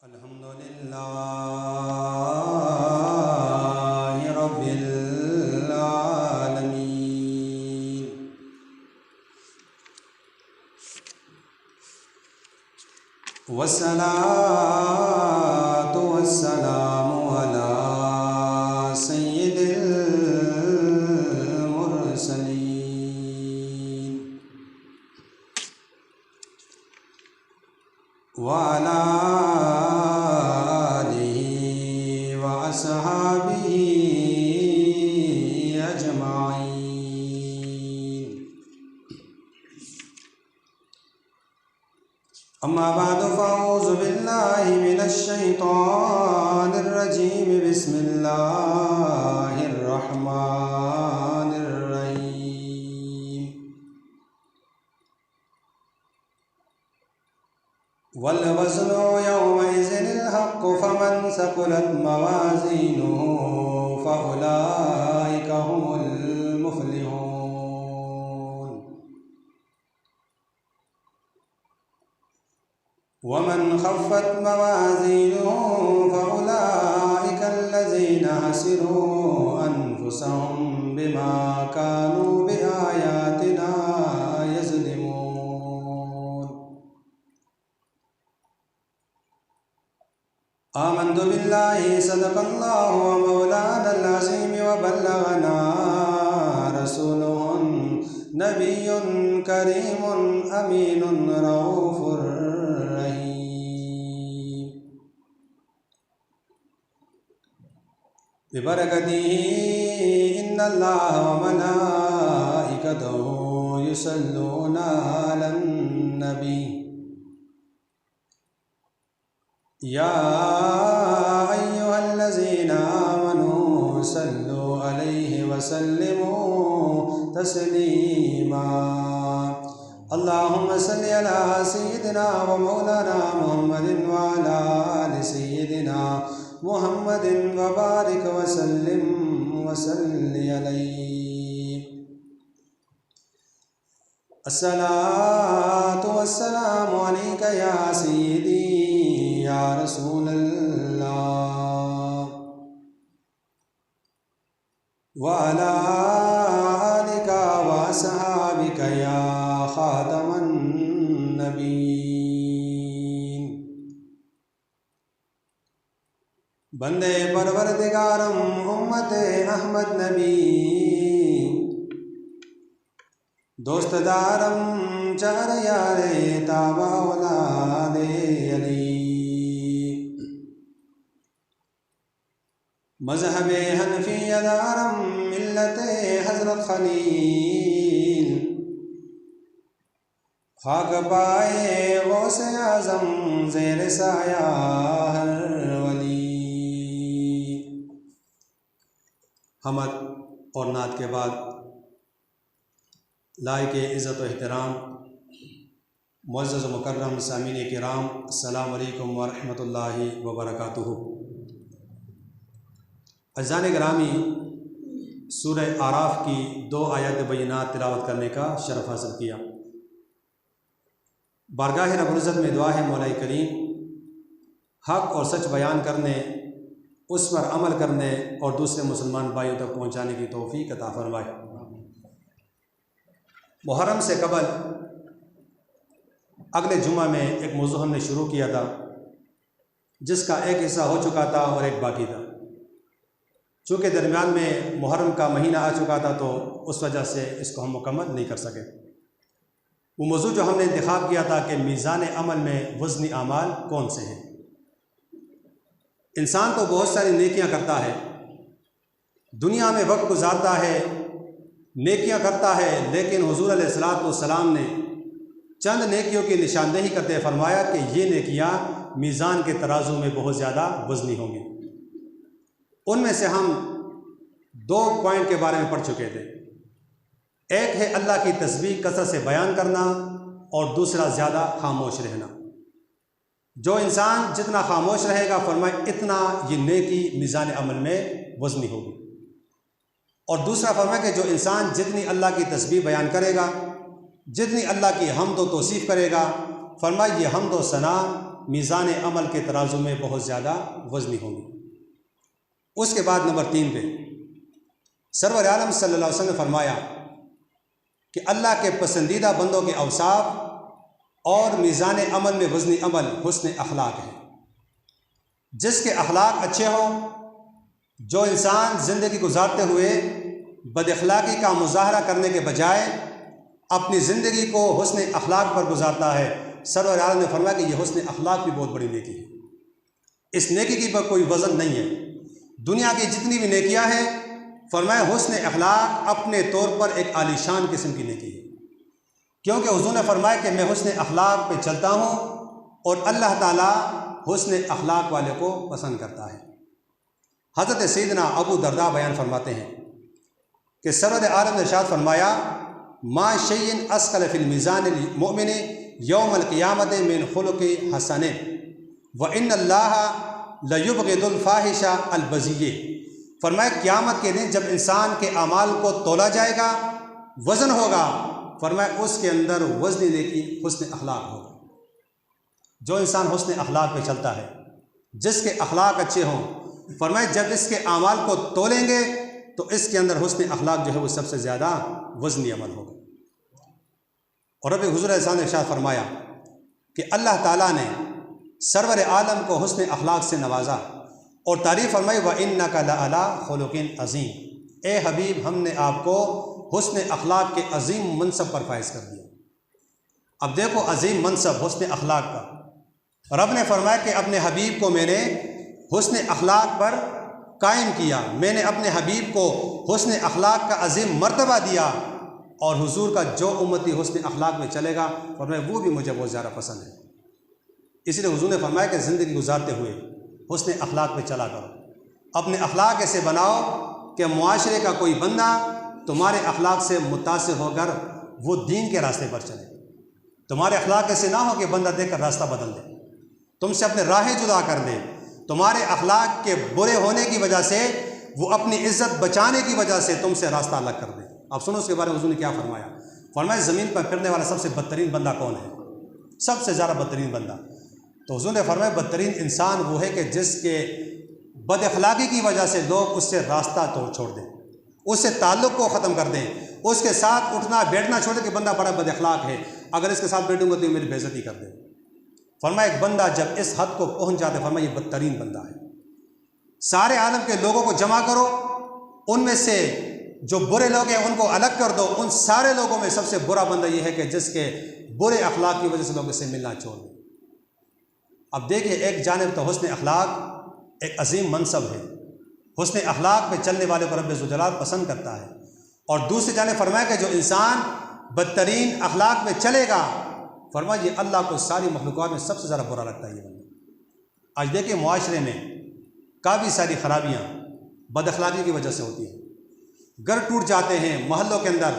الحمدللہ رب العالمین والصلاة والسلام علی سید المرسلین وعلی وأصحابه أجمعين أما بعد فأعوذ بالله من الشيطان الرجيم بسم الله الرحمن الرحيم والوزن يومئذ الحق فمن ثقلت موازينه فأولئك هم المفلحون ومن خفت موازينه فأولئك الذين خسروا أنفسهم بما كانوا بآياتنا يظلمون آمنت بالله صدق الله ومولانا العظيم وبلغنا رسوله نبي كريم أمين رؤوف رحيم ببركته إن الله وملائكته يصلون على النبي يا أيها الذين آمنوا صلوا عليه وسلموا تسليما اللهم صل على سيدنا ومولانا محمد وعلى آل سيدنا محمد وبارك وسلم عليه الصلاة والسلام عليك يا سيدي یا رسول اللہ وعلى آلك وصحابك یا خاتم النبیین بندے پروردگارم امت احمد نبی دوست دارم چار یار تابع اولاد علی مذہب حنفی دارم ملت حضرت خلیل خاک پائے غوث اعظم زیر سایہ ہر ولی حمد اور نعت کے بعد لائق عزت و احترام معزز و مکرم سامعین کرام السلام علیکم ورحمۃ اللہ وبرکاتہ۔ عزیزان گرامی، سورہ اعراف کی 2 آیات بینات تلاوت کرنے کا شرف حاصل کیا۔ بارگاہ رب العزت میں دعا ہے مولا کریم حق اور سچ بیان کرنے، اس پر عمل کرنے اور دوسرے مسلمان بھائیوں تک پہنچانے کی توفیق عطا فرمائے۔ محرم سے قبل اگلے جمعہ میں ایک موضوع ہم نے شروع کیا تھا جس کا ایک حصہ ہو چکا تھا اور ایک باقی تھا۔ چونکہ درمیان میں محرم کا مہینہ آ چکا تھا تو اس وجہ سے اس کو ہم مکمل نہیں کر سکے۔ وہ موضوع جو ہم نے انتخاب کیا تھا کہ میزان عمل میں وزنی اعمال کون سے ہیں۔ انسان تو بہت ساری نیکیاں کرتا ہے، دنیا میں وقت گزارتا ہے، نیکیاں کرتا ہے، لیکن حضور علیہ الصلوۃ والسلام نے چند نیکیوں کی نشاندہی کرتے فرمایا کہ یہ نیکیاں میزان کے ترازو میں بہت زیادہ وزنی ہوں گی۔ ان میں سے ہم 2 پوائنٹ کے بارے میں پڑھ چکے تھے۔ ایک ہے اللہ کی تسبیح کثرت سے بیان کرنا اور دوسرا زیادہ خاموش رہنا۔ جو انسان جتنا خاموش رہے گا فرمائے اتنا یہ نیکی میزان عمل میں وزنی ہوگی۔ اور دوسرا فرمایا کہ جو انسان جتنی اللہ کی تسبیح بیان کرے گا، جتنی اللہ کی حمد و توصیف کرے گا، فرمایا یہ حمد و ثنا میزان عمل کے ترازو میں بہت زیادہ وزنی ہوں گی۔ اس کے بعد نمبر 3 پہ سرور عالم صلی اللہ علیہ وسلم نے فرمایا کہ اللہ کے پسندیدہ بندوں کے اوصاف اور میزان عمل میں وزنی عمل حسن اخلاق ہے۔ جس کے اخلاق اچھے ہوں، جو انسان زندگی گزارتے ہوئے بد اخلاقی کا مظاہرہ کرنے کے بجائے اپنی زندگی کو حسن اخلاق پر گزارتا ہے، سرور عالم نے فرمایا کہ یہ حسن اخلاق بھی بہت بڑی نیکی ہے۔ اس نیکی کی پر کوئی وزن نہیں ہے۔ دنیا کی جتنی بھی نیکیاں ہیں، فرمایا حسن اخلاق اپنے طور پر ایک عالی شان قسم کی نیکی ہے، کیونکہ حضور نے فرمایا کہ میں حسن اخلاق پہ چلتا ہوں اور اللہ تعالیٰ حسن اخلاق والے کو پسند کرتا ہے۔ حضرت سیدنا ابو درداء بیان فرماتے ہیں کہ سرور عالم نے ارشاد فرمایا ما شیء اثقل فی المیزان المؤمن یوم القیامت من خلق حسن وان اللہ لیبغض الفاحش البذیء۔ فرمایا قیامت کے دن جب انسان کے اعمال کو تولا جائے گا، وزن ہوگا، فرمایا اس کے اندر وزن نیکی حسن اخلاق ہوگا۔ جو انسان حسن اخلاق پہ چلتا ہے، جس کے اخلاق اچھے ہوں، فرمایا جب اس کے اعمال کو تولیں گے تو اس کے اندر حسن اخلاق جو ہے وہ سب سے زیادہ وزنی عمل ہوگا۔ اور رب حضور علیہ السلام نے ارشاد فرمایا کہ اللہ تعالیٰ نے سرور عالم کو حسن اخلاق سے نوازا اور تعریف فرمائی وَإِنَّكَ لَعَلَىٰ خُلُقٍ عَظِيمٍ، اے حبیب ہم نے آپ کو حسن اخلاق کے عظیم منصب پر فائز کر دیا۔ اب دیکھو عظیم منصب حسن اخلاق کا، رب نے فرمایا کہ اپنے حبیب کو میں نے حسن اخلاق پر قائم کیا، میں نے اپنے حبیب کو حسن اخلاق کا عظیم مرتبہ دیا، اور حضور کا جو امتی حسن اخلاق میں چلے گا فرمایا وہ بھی مجھے بہت زیادہ پسند ہے۔ اس لیے حضور نے فرمایا کہ زندگی گزارتے ہوئے حسن اخلاق پہ چلا کرو، اپنے اخلاق ایسے بناؤ کہ معاشرے کا کوئی بندہ تمہارے اخلاق سے متاثر ہو کر وہ دین کے راستے پر چلے۔ تمہارے اخلاق ایسے نہ ہو کہ بندہ دیکھ کر راستہ بدل دے، تم سے اپنے راہیں جدا کر دے، تمہارے اخلاق کے برے ہونے کی وجہ سے وہ اپنی عزت بچانے کی وجہ سے تم سے راستہ الگ کر دے۔ اب سنو اس کے بارے میں حضور نے کیا فرمایا۔ فرمایا زمین پر پھرنے والا سب سے بدترین بندہ کون ہے؟ سب سے زیادہ بدترین بندہ، تو حضور نے فرمایا بدترین انسان وہ ہے کہ جس کے بد اخلاقی کی وجہ سے لوگ اس سے راستہ چھوڑ دیں، اس سے تعلق کو ختم کر دیں، اس کے ساتھ اٹھنا بیٹھنا چھوڑ دیں کہ بندہ بڑا بد اخلاق ہے، اگر اس کے ساتھ بیٹھوں گا تو یہ میری بے عزتی کر دے۔ فرمایا ایک بندہ جب اس حد کو پہنچ جاتا ہے، فرمایا یہ بدترین بندہ ہے۔ سارے عالم کے لوگوں کو جمع کرو، ان میں سے جو برے لوگ ہیں ان کو الگ کر دو، ان سارے لوگوں میں سب سے برا بندہ یہ ہے کہ جس کے برے اخلاق کی وجہ سے لوگ اس سے ملنا چھوڑ دیں۔ اب دیکھیے ایک جانب تو حسن اخلاق ایک عظیم منصب ہے، حسن اخلاق پہ چلنے والے کو رب ذوالجلال پسند کرتا ہے، اور دوسری جانب فرمایا کہ جو انسان بدترین اخلاق میں چلے گا، فرمایا یہ اللہ کو ساری مخلوقات میں سب سے زیادہ برا لگتا ہے یہ بندہ۔ آج دیکھیں معاشرے میں کافی ساری خرابیاں بد اخلاقی کی وجہ سے ہوتی ہیں، گھر ٹوٹ جاتے ہیں، محلوں کے اندر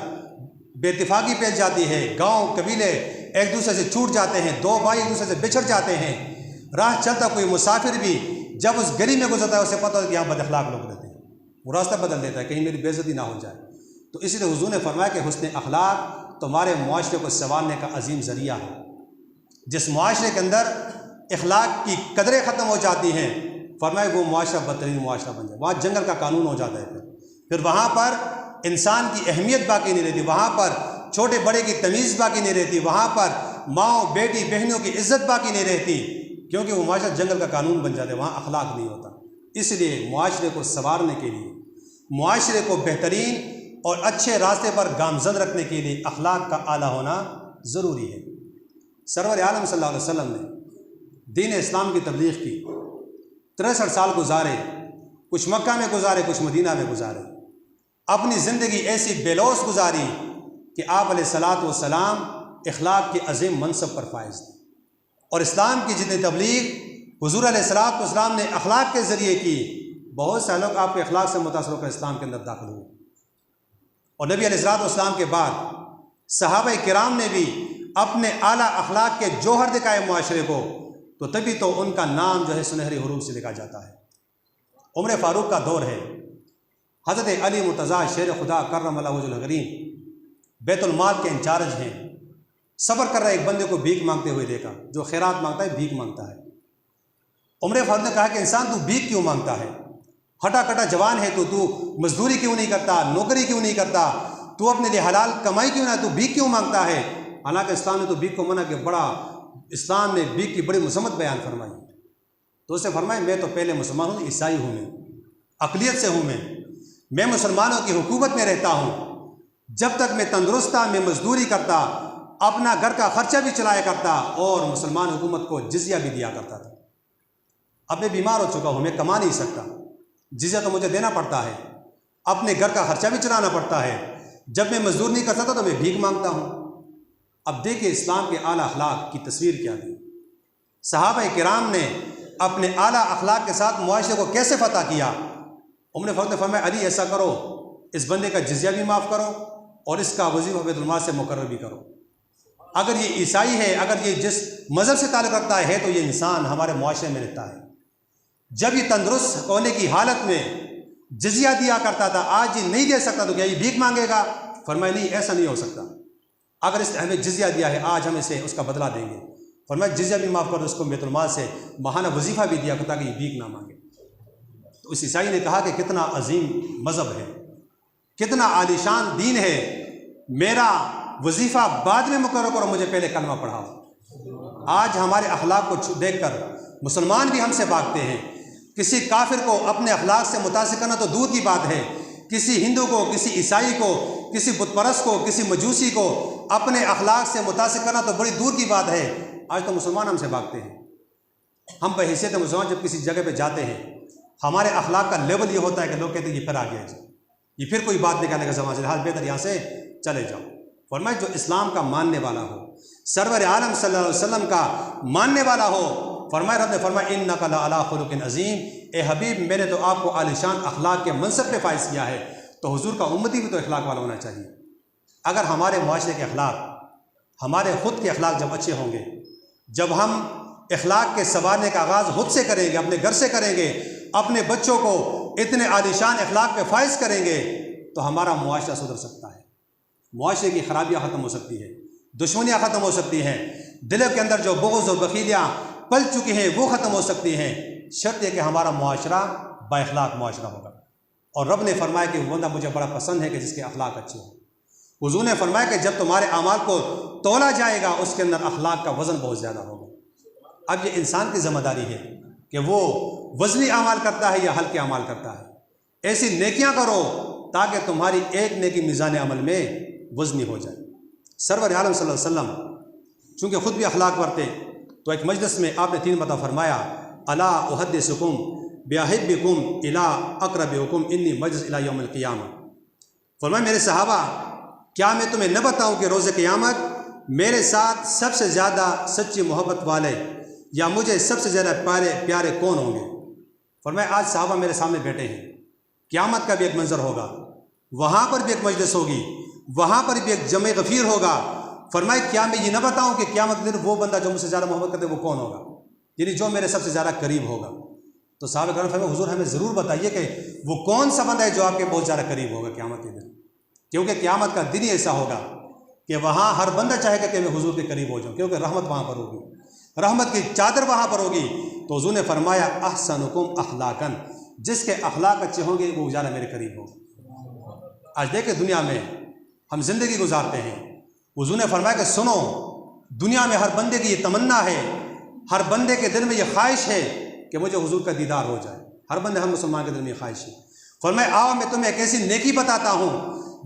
بے اتفاقی پھیل جاتی ہے، گاؤں قبیلے ایک دوسرے سے چھوٹ جاتے ہیں، دو بھائی ایک دوسرے سے بچھڑ جاتے ہیں، راہ چلتا کوئی مسافر بھی جب اس گلی میں گزرتا ہے اسے پتہ ہے کہ یہاں بد اخلاق لوگ رہتے ہیں، وہ راستہ بدل دیتا ہے کہیں میری بے عزتی نہ ہو جائے۔ تو اسی لیے حضور نے فرمایا کہ حسن اخلاق تمہارے معاشرے کو سنوارنے کا عظیم ذریعہ ہے۔ جس معاشرے کے اندر اخلاق کی قدریں ختم ہو جاتی ہیں، فرمایا وہ معاشرہ بدترین معاشرہ بن جائے، وہاں جنگل کا قانون ہو جاتا ہے، پھر وہاں پر انسان کی اہمیت باقی نہیں رہتی، وہاں پر چھوٹے بڑے کی تمیز باقی نہیں رہتی، وہاں پر ماؤں بیٹی بہنوں کی عزت باقی نہیں رہتی، کیونکہ وہ معاشرہ جنگل کا قانون بن جاتا ہے، وہاں اخلاق نہیں ہوتا۔ اس لیے معاشرے کو سنوارنے کے لیے، معاشرے کو بہترین اور اچھے راستے پر گامزن رکھنے کے لیے اخلاق کا اعلیٰ ہونا ضروری ہے۔ سرور عالم صلی اللہ علیہ وسلم نے دین اسلام کی تبلیغ کی، 63 سال گزارے، کچھ مکہ میں گزارے کچھ مدینہ میں گزارے، اپنی زندگی ایسی بے لوث گزاری کہ آپ علیہ الصلاۃ والسلام اخلاق کے عظیم منصب پر فائز تھے، اور اسلام کی جتنی تبلیغ حضور علیہ الصلاۃ والسلام نے اخلاق کے ذریعے کی، بہت سے لوگ آپ کے اخلاق سے متاثر ہو کر اسلام کے اندر داخل ہوئے، اور نبی علیہ الصلاۃ والسلام کے بعد صحابہ کرام نے بھی اپنے اعلیٰ اخلاق کے جوہر دکھائے معاشرے کو، تو تبھی تو ان کا نام جو ہے سنہری حروف سے لکھا جاتا ہے۔ عمر فاروق کا دور ہے، حضرت علی مرتضیٰ شیر خدا کرم اللہ وجہ الکریم بیت المال کے انچارج ہیں، صبر کر رہا ایک بندے کو بھیک مانگتے ہوئے دیکھا، جو خیرات مانگتا ہے بھیک مانگتا ہے۔ عمر فاروق نے کہا کہ انسان تو بھیک کیوں مانگتا ہے؟ ہٹا کٹا جوان ہے تو مزدوری کیوں نہیں کرتا، نوکری کیوں نہیں کرتا، تو اپنے لیے حلال کمائی کیوں نہ، تو بھیک کیوں مانگتا ہے؟ حالانکہ اسلام نے تو بھیک کو منع کیا، بڑا اسلام نے بھیک کی بڑی مذمت بیان فرمائی۔ تو اسے فرمایا میں تو پہلے مسلمان ہوں، عیسائی ہوں، میں اقلیت سے ہوں، میں مسلمانوں کی حکومت میں رہتا ہوں، جب تک میں تندرست تھا میں مزدوری کرتا، اپنا گھر کا خرچہ بھی چلایا کرتا اور مسلمان حکومت کو جزیہ بھی دیا کرتا تھا۔ اب میں بیمار ہو چکا ہوں، میں کما نہیں سکتا، جزیہ تو مجھے دینا پڑتا ہے، اپنے گھر کا خرچہ بھی چلانا پڑتا ہے، جب میں مزدور نہیں کرتا تھا تو میں بھیک مانگتا ہوں۔ اب دیکھیں اسلام کے اعلیٰ اخلاق کی تصویر کیا دی، صحابہ کرام نے اپنے اعلیٰ اخلاق کے ساتھ معاشرے کو کیسے فتح کیا۔ عمر فاروق نے فرمایا علی ایسا کرو، اس بندے کا جزیہ بھی معاف کرو اور اس کا وظیفہ بیت المال سے مقرر بھی کرو۔ اگر یہ عیسائی ہے، اگر یہ جس مذہب سے تعلق رکھتا ہے تو یہ انسان ہمارے معاشرے میں رہتا ہے۔ جب یہ تندرست ہونے کی حالت میں جزیہ دیا کرتا تھا، آج یہ نہیں دے سکتا تو کیا یہ بھیک مانگے گا؟ فرمایا نہیں، ایسا نہیں ہو سکتا، اگر اس نے ہمیں جزیہ دیا ہے آج ہم اسے اس کا بدلہ دیں گے۔ فرمایا جزیہ بھی معاف کر دو، اس کو بیت المال سے ماہانہ وظیفہ بھی دیا تاکہ یہ بھیک نہ مانگے۔ تو اس عیسائی نے کہا کہ کتنا عظیم مذہب ہے، کتنا عالیشان دین ہے، میرا وظیفہ بعد میں مقرر کرو، مجھے پہلے کلمہ پڑھاؤ۔ آج ہمارے اخلاق کو دیکھ کر مسلمان بھی ہم سے بھاگتے ہیں۔ کسی کافر کو اپنے اخلاق سے متاثر کرنا تو دور کی بات ہے، کسی ہندو کو، کسی عیسائی کو، کسی بت پرست کو، کسی مجوسی کو اپنے اخلاق سے متاثر کرنا تو بڑی دور کی بات ہے۔ آج تو مسلمان ہم سے بھاگتے ہیں۔ ہم بحیثیت مسلمان جب کسی جگہ پہ جاتے ہیں، ہمارے اخلاق کا لیول یہ ہوتا ہے کہ لوگ کہتے ہیں یہ پھر آ گیا جی، یہ پھر کوئی بات نکالنے کا زمان سے، لحاظ بہتر یہاں سے چلے جاؤ۔ فرمایا جو اسلام کا ماننے والا ہو، سرور عالم صلی اللہ علیہ وسلم کا ماننے والا ہو، فرمایا رب نے فرمایا انک لعلی خلق عظیم، اے حبیب میں نے تو آپ کو عالیشان اخلاق کے منصب پہ فائز کیا ہے۔ تو حضور کا امتی بھی تو اخلاق والا ہونا چاہیے۔ اگر ہمارے معاشرے کے اخلاق، ہمارے خود کے اخلاق جب اچھے ہوں گے، جب ہم اخلاق کے سنوارنے کا آغاز خود سے کریں گے، اپنے گھر سے کریں گے، اپنے بچوں کو اتنے عالیشان اخلاق پہ فائز کریں گے تو ہمارا معاشرہ سدھر سکتا ہے، معاشرے کی خرابیاں ختم ہو سکتی ہیں، دشمنیاں ختم ہو سکتی ہیں، دلوں کے اندر جو بغض اور بخیلیاں پل چکی ہیں وہ ختم ہو سکتی ہیں، شرط یہ کہ ہمارا معاشرہ با اخلاق معاشرہ ہوگا۔ اور رب نے فرمایا کہ وہ بندہ مجھے بڑا پسند ہے کہ جس کے اخلاق اچھے ہوں۔ حضور نے فرمایا کہ جب تمہارے اعمال کو تولا جائے گا اس کے اندر اخلاق کا وزن بہت زیادہ ہوگا۔ اب یہ انسان کی ذمہ داری ہے کہ وہ وزنی اعمال کرتا ہے یا ہلکے اعمال کرتا ہے۔ ایسی نیکیاں کرو تاکہ تمہاری ایک نیکی میزان عمل میں وزنی ہو جائے۔ سرور عالم صلی اللہ علیہ وسلم چونکہ خود بھی اخلاق برتے، تو ایک مجلس میں آپ نے 3 مرتبہ فرمایا الا احدثکم باحبکم الی اقربکم انی مجلس الی یوم القیامہ۔ فرمایا میرے صحابہ کیا میں تمہیں نہ بتاؤں کہ روز قیامت میرے ساتھ سب سے زیادہ سچی محبت والے یا مجھے سب سے زیادہ پیارے کون ہوں گے؟ فرمایا آج صحابہ میرے سامنے بیٹھے ہیں، قیامت کا بھی ایک منظر ہوگا، وہاں پر بھی ایک مجلس ہوگی، وہاں پر بھی ایک جمع غفیر ہوگا۔ فرمایا کیا میں یہ نہ بتاؤں کہ قیامت کے دن وہ بندہ جو مجھ سے زیادہ محبت کرتے وہ کون ہوگا، یعنی جو میرے سب سے زیادہ قریب ہوگا؟ تو صحابہ کرام فرمایا حضور ہمیں ضرور بتائیے کہ وہ کون سا بندہ ہے جو آپ کے بہت زیادہ قریب ہوگا قیامت کے دن، کیونکہ قیامت کا دن ہی ایسا ہوگا کہ وہاں ہر بندہ چاہے گا کہ میں حضور کے قریب ہو جاؤں، کیونکہ رحمت وہاں پر ہوگی، رحمت کی چادر وہاں پر ہوگی۔ تو حضور نے فرمایا احسنکم اخلاقاً، جس کے اخلاق اچھے ہوں گے وہ زیادہ میرے قریب ہوگا۔ آج دیکھیں دنیا میں ہم زندگی گزارتے ہیں، حضور نے فرمایا کہ سنو دنیا میں ہر بندے کی یہ تمنا ہے، ہر بندے کے دل میں یہ خواہش ہے کہ مجھے حضور کا دیدار ہو جائے، ہر بندے ہر مسلمان کے دل میں یہ خواہش ہے۔ فرمایا آؤ میں تمہیں ایک ایسی نیکی بتاتا ہوں،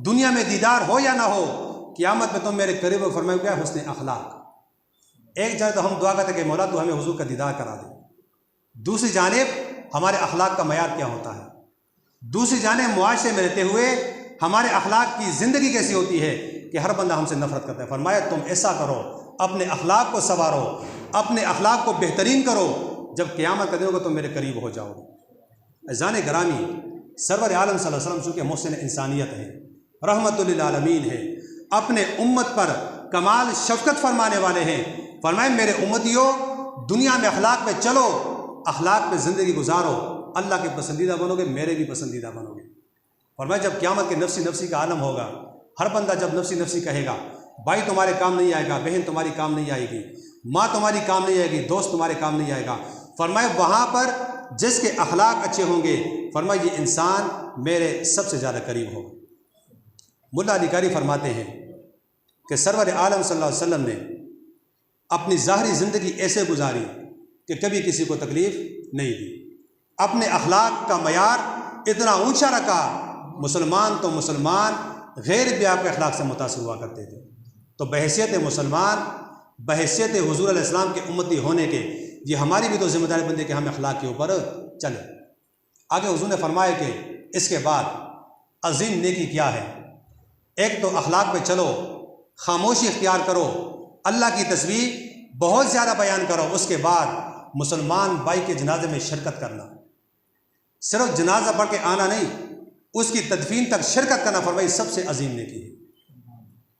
دنیا میں دیدار ہو یا نہ ہو قیامت میں تم میرے قریب ہو۔ فرمایا کیا؟ حسن اخلاق۔ ایک جانب تو ہم دعا کرتے کہ مولا تو ہمیں حضور کا دیدار کرا دے، دوسری جانب ہمارے اخلاق کا معیار کیا ہوتا ہے، دوسری جانب معاشرے میں رہتے ہوئے ہمارے اخلاق کی زندگی کیسی ہوتی ہے کہ ہر بندہ ہم سے نفرت کرتا ہے۔ فرمایا تم ایسا کرو، اپنے اخلاق کو سنوارو، اپنے اخلاق کو بہترین کرو، جب قیامت کا دن ہوگا تم میرے قریب ہو جاؤ گے۔ عزیزان گرامی، سرور عالم صلی اللہ علیہ وسلم چونکہ محسن انسانیت ہے، رحمت للعالمین ہے، اپنے امت پر کمال شفقت فرمانے والے ہیں۔ فرمائے میرے امتیوں دنیا میں اخلاق پہ چلو، اخلاق پہ زندگی گزارو، اللہ کے پسندیدہ بنو گے، میرے بھی پسندیدہ بنو گے۔ فرمایا جب قیامت کے نفسی نفسی کا عالم ہوگا، ہر بندہ جب نفسی نفسی کہے گا، بھائی تمہارے کام نہیں آئے گا، بہن تمہاری کام نہیں آئے گی، ماں تمہاری کام نہیں آئے گی، دوست تمہارے کام نہیں آئے گا۔ فرمائے وہاں پر جس کے اخلاق اچھے ہوں گے، فرمائے یہ انسان میرے سب سے زیادہ قریب ہوگا۔ ملا علی قاری فرماتے ہیں کہ سرور عالم صلی اللہ علیہ وسلم نے اپنی ظاہری زندگی ایسے گزاری کہ کبھی کسی کو تکلیف نہیں دی، اپنے اخلاق کا معیار اتنا اونچا رکھا، مسلمان تو مسلمان غیر بھی آپ کے اخلاق سے متاثر ہوا کرتے تھے۔ تو بحیثیت مسلمان، بحیثیت حضور علیہ السلام کے امتی ہونے کے، یہ ہماری بھی تو ذمہ داری بنتی ہے کہ ہم اخلاق کے اوپر چلیں۔ آگے حضور نے فرمایا کہ اس کے بعد عظیم نیکی کیا ہے؟ ایک تو اخلاق پہ چلو، خاموشی اختیار کرو، اللہ کی تسبیح بہت زیادہ بیان کرو، اس کے بعد مسلمان بھائی کے جنازے میں شرکت کرنا، صرف جنازہ پڑھ کے آنا نہیں، اس کی تدفین تک شرکت کرنا، فرمائی سب سے عظیم نیکی ہے۔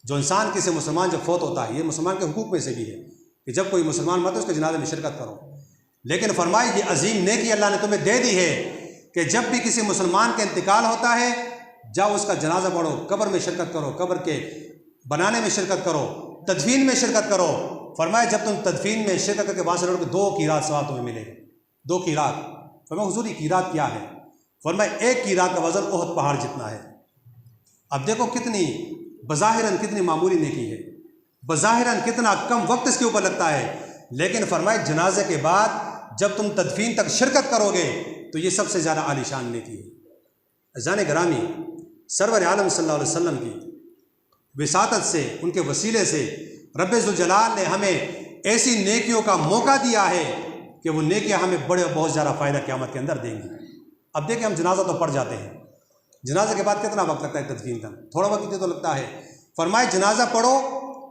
جو انسان کسی مسلمان جب فوت ہوتا ہے، یہ مسلمان کے حقوق میں سے بھی ہے کہ جب کوئی مسلمان مرتا ہے اس کے جنازے میں شرکت کرو، لیکن فرمائی یہ عظیم نیکی اللہ نے تمہیں دے دی ہے کہ جب بھی کسی مسلمان کا انتقال ہوتا ہے، جاؤ اس کا جنازہ پڑھو، قبر میں شرکت کرو، قبر کے بنانے میں شرکت کرو، تدفین میں شرکت کرو۔ فرمایا جب تم تدفین میں شرکت کر کے وہاں سے لوٹو گے 2 قیراط ثواب تمہیں ملے گا، 2 قیراط۔ فرمایا حضور یہ قیراط کیا ہے؟ فرمایا 1 قیراط کا وزن احد پہاڑ جتنا ہے۔ اب دیکھو کتنی بظاہراً کتنی معمولی نیکی ہے، بظاہراً کتنا کم وقت اس کے اوپر لگتا ہے، لیکن فرمایا جنازے کے بعد جب تم تدفین تک شرکت کرو گے تو یہ سب سے زیادہ عالی شان نیکی ہے۔ عزیزان گرامی، سرور عالم صلی اللہ علیہ وسلم کی وساطت سے، ان کے وسیلے سے رب ذوالجلال نے ہمیں ایسی نیکیوں کا موقع دیا ہے کہ وہ نیکیاں ہمیں بہت زیادہ فائدہ قیامت کے اندر دیں گی۔ اب دیکھیں ہم جنازہ تو پڑھ جاتے ہیں، جنازے کے بعد کتنا وقت لگتا ہے تدفین تک؟ تھوڑا وقت تو لگتا ہے۔ فرمائے جنازہ پڑھو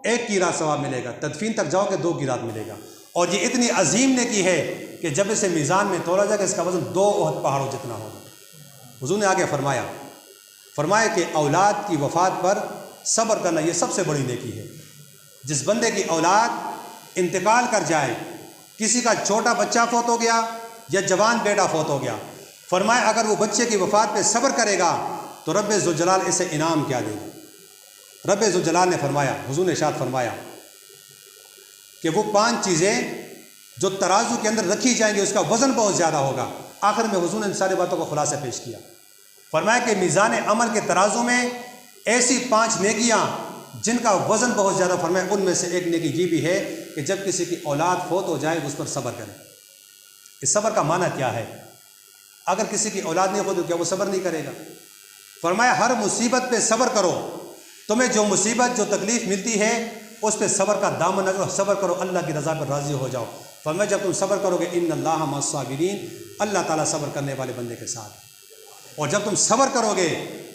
1 قیراط ثواب ملے گا، تدفین تک جاؤ گے 2 قیراط ملے گا، اور یہ اتنی عظیم نیکی ہے کہ جب اسے میزان میں تولا جائے گا اس کا وزن 2 احد پہاڑوں جتنا ہوگا۔ حضور نے آگے فرمایا کہ اولاد کی وفات پر صبر کرنا یہ سب سے بڑی نیکی ہے۔ جس بندے کی اولاد انتقال کر جائے، کسی کا چھوٹا بچہ فوت ہو گیا یا جوان بیٹا فوت ہو گیا، فرمایا اگر وہ بچے کی وفات پہ صبر کرے گا تو رب ذوالجلال اسے انعام کیا دے گا؟ رب ذوالجلال نے فرمایا، حضور نے ارشاد فرمایا کہ وہ 5 چیزیں جو ترازو کے اندر رکھی جائیں گی اس کا وزن بہت زیادہ ہوگا۔ آخر میں حضور نے ان ساری باتوں کو خلاصہ پیش کیا، فرمایا کہ میزان عمل کے ترازو میں ایسی 5 نیکیاں جن کا وزن بہت زیادہ، فرمایا ان میں سے ایک نیکی یہ بھی ہے کہ جب کسی کی اولاد فوت ہو جائے اس پر صبر کرے۔ اس صبر کا معنی کیا ہے؟ اگر کسی کی اولاد نہیں فوت ہو کیا وہ صبر نہیں کرے گا؟ فرمایا ہر مصیبت پہ صبر کرو، تمہیں جو مصیبت جو تکلیف ملتی ہے اس پہ صبر کا دامن نہ کرو، صبر کرو، اللہ کی رضا پر راضی ہو جاؤ۔ فرمایا جب تم صبر کرو گے ان اللہ مع الصابرین، اللہ تعالیٰ صبر کرنے والے بندے کے ساتھ، اور جب تم صبر کرو گے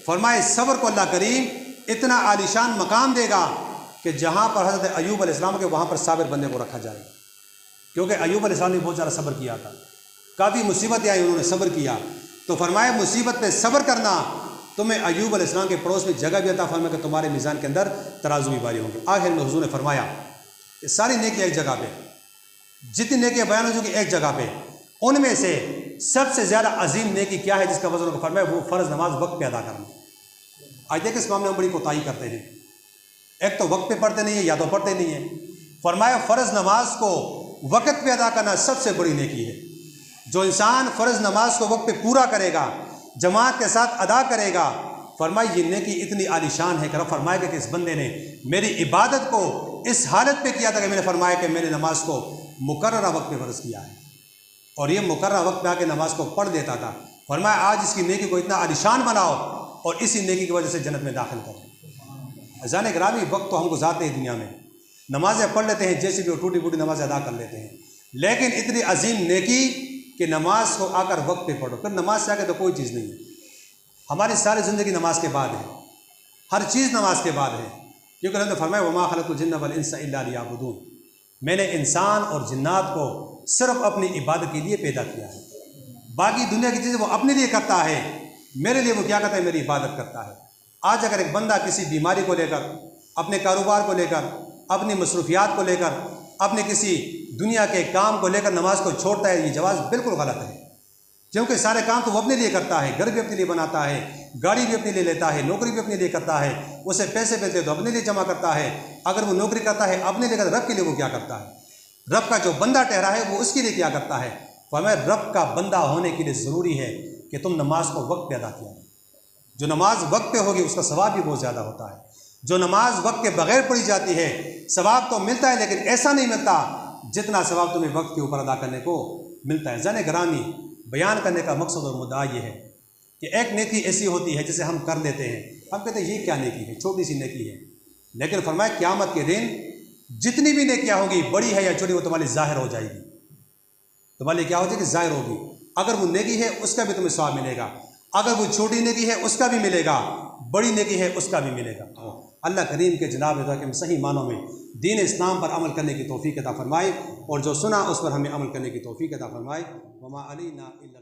فرمائے صبر کو اللہ کریم اتنا عالیشان مقام دے گا کہ جہاں پر حضرت ایوب علیہ السلام کے وہاں پر صابر بندے کو رکھا جائے، کیونکہ ایوب علیہ السلام نے بہت زیادہ صبر کیا تھا، کافی مصیبتیں آئی انہوں نے صبر کیا، تو فرمایا مصیبت پہ صبر کرنا تمہیں ایوب علیہ السلام کے پڑوس میں جگہ بھی عطا فرمایا کہ تمہارے میزان کے اندر ترازو بھی بھاری ہوں گے۔ آخر میں حضور نے فرمایا کہ ساری نیکی ایک جگہ پہ، جتنی نیکیاں بیان ہو چکی ایک جگہ پہ، ان میں سے سب سے زیادہ عظیم نیکی کیا ہے جس کا وزن کو فرمایا وہ فرض نماز وقت پہ ادا کرنا۔ آج دیکھ اس معاملے میں بڑی کوتاہی کرتے ہیں، ایک تو وقت پہ پڑھتے نہیں ہیں یا تو پڑھتے نہیں ہیں۔ فرمایا فرض نماز کو وقت پہ ادا کرنا سب سے بڑی نیکی ہے۔ جو انسان فرض نماز کو وقت پہ پورا کرے گا، جماعت کے ساتھ ادا کرے گا، فرمایا یہ نیکی اتنی عالی شان ہے کہ رب فرمائے گا کہ اس بندے نے میری عبادت کو اس حالت پہ کیا تھا کہ میں نے فرمایا کہ میں نے نماز کو مقررہ وقت پہ فرض کیا ہے، اور یہ مقررہ وقت پہ آ کے نماز کو پڑھ دیتا تھا۔ فرمایا آج اس کی نیکی کو اتنا عالی شان بناؤ اور اسی نیکی کی وجہ سے جنت میں داخل کرو۔ عزیزان گرامی، وقت تو ہم گزارتے ہیں دنیا میں، نمازیں پڑھ لیتے ہیں جیسے بھی وہ ٹوٹی پھوٹی نمازیں ادا کر لیتے ہیں، لیکن اتنی عظیم نیکی کہ نماز کو آ کر وقت پہ پڑھو۔ پھر نماز سے آگے تو کوئی چیز نہیں ہے، ہماری ساری زندگی نماز کے بعد ہے، ہر چیز نماز کے بعد ہے، کیونکہ اللہ نے فرمایا وما خلقت الجن والانس الا لیعبدون، میں نے انسان اور جنات کو صرف اپنی عبادت کے لیے پیدا کیا ہے، باقی دنیا کی چیزیں وہ اپنے لیے کرتا ہے، میرے لیے وہ کیا کرتا ہے؟ میری عبادت کرتا ہے۔ آج اگر ایک بندہ کسی بیماری کو لے کر، اپنے کاروبار کو لے کر، اپنی مصروفیات کو لے کر، اپنے کسی دنیا کے کام کو لے کر نماز کو چھوڑتا ہے، یہ جواز بالکل غلط ہے، کیونکہ سارے کام تو وہ اپنے لیے کرتا ہے، گھر بھی اپنے لیے بناتا ہے، گاڑی بھی اپنے لیے لیتا ہے، نوکری بھی اپنے لیے کرتا ہے، اسے پیسے ملتے تو اپنے لیے جمع کرتا ہے، اگر وہ نوکری کرتا ہے اپنے لیے کرتا ہے، رب کے لیے وہ کیا کرتا ہے؟ رب کا جو بندہ ٹھہرا ہے وہ اس کے لیے کیا کرتا ہے؟ فرمایا رب کا بندہ ہونے کے لیے ضروری ہے کہ تم نماز کو وقت پہ ادا کیا۔ جو نماز وقت پہ ہوگی اس کا ثواب بھی بہت زیادہ ہوتا ہے۔ جو نماز وقت کے بغیر پڑھی جاتی ہے ثواب تو ملتا ہے لیکن ایسا نہیں ملتا جتنا ثواب تمہیں وقت کے اوپر ادا کرنے کو ملتا ہے۔ زن گرامی، بیان کرنے کا مقصد اور مدعا یہ ہے کہ ایک نیکی ایسی ہوتی ہے جسے ہم کر لیتے ہیں، ہم کہتے ہیں یہ کیا نیکی ہے، چھوٹی سی نیکی ہے، لیکن فرمایا قیامت کے دن جتنی بھی نیکیاں ہوگی، بڑی ہے یا چھوٹی، وہ تمہاری ظاہر ہو جائے گی، تمہاری کیا ہو جائے گی؟ ظاہر ہوگی۔ اگر وہ نیکی ہے اس کا بھی تمہیں ثواب ملے گا، اگر وہ چھوٹی نیکی ہے اس کا بھی ملے گا، بڑی نیکی ہے اس کا بھی ملے گا۔ اللہ کریم کے جناب ہے کہ ہم صحیح معنوں میں دین اسلام پر عمل کرنے کی توفیق عطا فرمائے، اور جو سنا اس پر ہمیں عمل کرنے کی توفیق عطا فرمائے۔ وما علینا الا